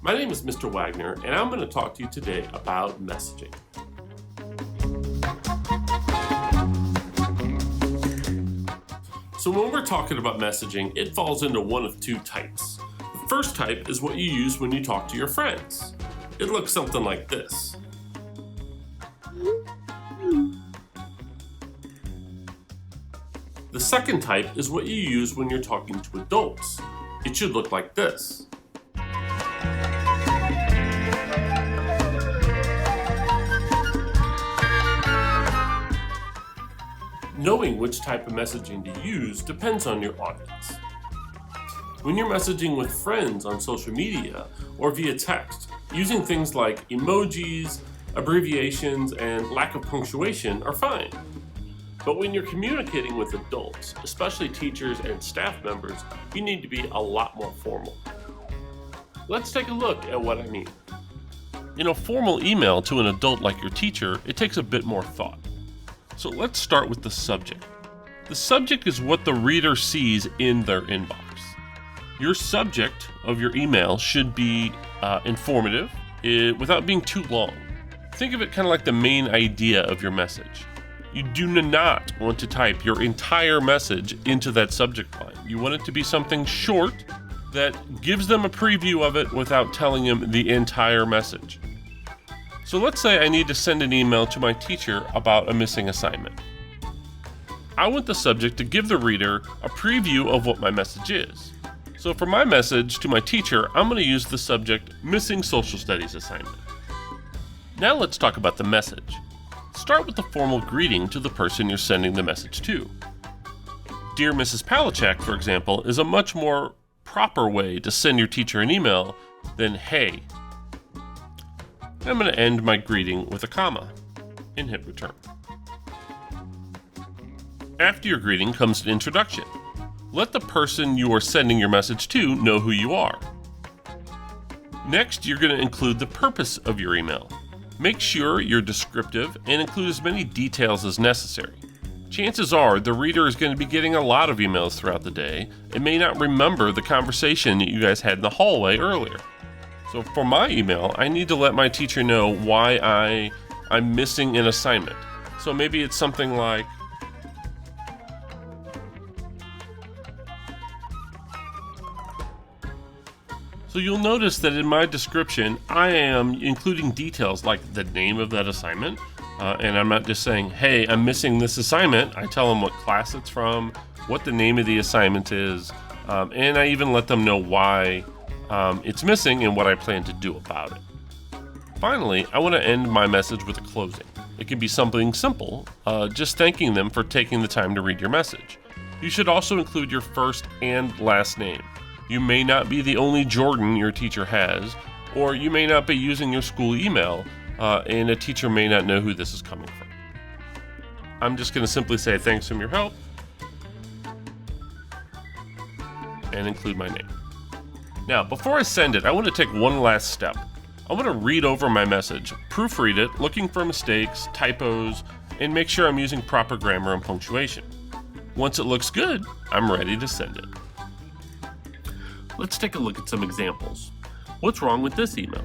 My name is Mr. Wagner, and I'm going to talk to you today about messaging. So when we're talking about messaging, it falls into one of two types. The first type is what you use when you talk to your friends. It looks something like this. The second type is what you use when you're talking to adults. It should look like this. Knowing which type of messaging to use depends on your audience. When you're messaging with friends on social media or via text, using things like emojis, abbreviations, and lack of punctuation are fine. But when you're communicating with adults, especially teachers and staff members, you need to be a lot more formal. Let's take a look at what I mean. In a formal email to an adult like your teacher, it takes a bit more thought. So let's start with the subject. The subject is what the reader sees in their inbox. Your subject of your email should be informative without being too long. Think of it kind of like the main idea of your message. You do not want to type your entire message into that subject line. You want it to be something short that gives them a preview of it without telling them the entire message. So let's say I need to send an email to my teacher about a missing assignment. I want the subject to give the reader a preview of what my message is. So for my message to my teacher, I'm going to use the subject Missing Social Studies Assignment. Now let's talk about the message. Start with the formal greeting to the person you're sending the message to. Dear Mrs. Palachuk, for example, is a much more proper way to send your teacher an email than hey. I'm going to end my greeting with a comma and hit return. After your greeting comes an introduction. Let the person you are sending your message to know who you are. Next, you're going to include the purpose of your email. Make sure you're descriptive and include as many details as necessary. Chances are the reader is going to be getting a lot of emails throughout the day and may not remember the conversation that you guys had in the hallway earlier. So for my email, I need to let my teacher know why I'm missing an assignment. So maybe it's something like, so you'll notice that in my description, I am including details like the name of that assignment, and I'm not just saying, hey, I'm missing this assignment. I tell them what class it's from, what the name of the assignment is, and I even let them know why it's missing and what I plan to do about it. Finally, I want to end my message with a closing. It can be something simple, just thanking them for taking the time to read your message. You should also include your first and last name. You may not be the only Jordan your teacher has, or you may not be using your school email, and a teacher may not know who this is coming from. I'm just going to simply say thanks for your help and include my name. Now, before I send it, I want to take one last step. I want to read over my message, proofread it, looking for mistakes, typos, and make sure I'm using proper grammar and punctuation. Once it looks good, I'm ready to send it. Let's take a look at some examples. What's wrong with this email?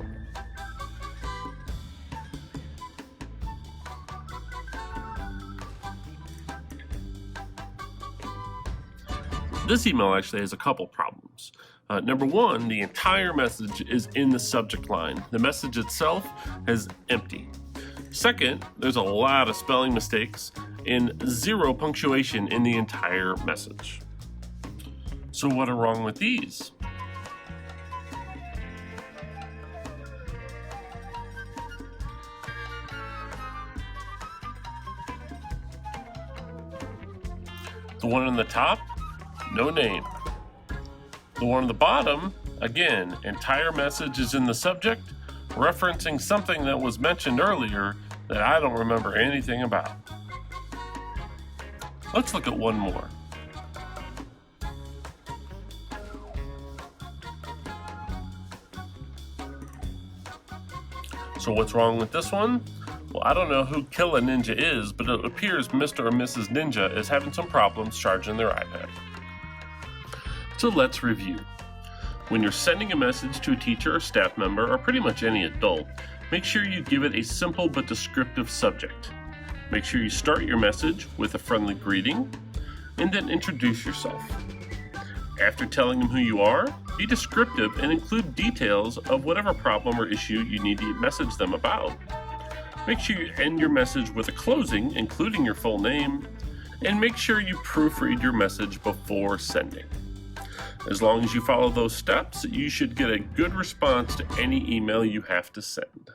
This email actually has a couple problems. Number one, the entire message is in the subject line. The message itself is empty. Second, there's a lot of spelling mistakes and zero punctuation in the entire message. So what are wrong with these? The one on the top, no name. The one on the bottom, again, entire message is in the subject, referencing something that was mentioned earlier that I don't remember anything about. Let's look at one more. So what's wrong with this one? Well, I don't know who Killa Ninja is, but it appears Mr. or Mrs. Ninja is having some problems charging their iPad. So let's review. When you're sending a message to a teacher or staff member, or pretty much any adult, make sure you give it a simple but descriptive subject. Make sure you start your message with a friendly greeting, and then introduce yourself. After telling them who you are, be descriptive and include details of whatever problem or issue you need to message them about. Make sure you end your message with a closing, including your full name, and make sure you proofread your message before sending. As long as you follow those steps, you should get a good response to any email you have to send.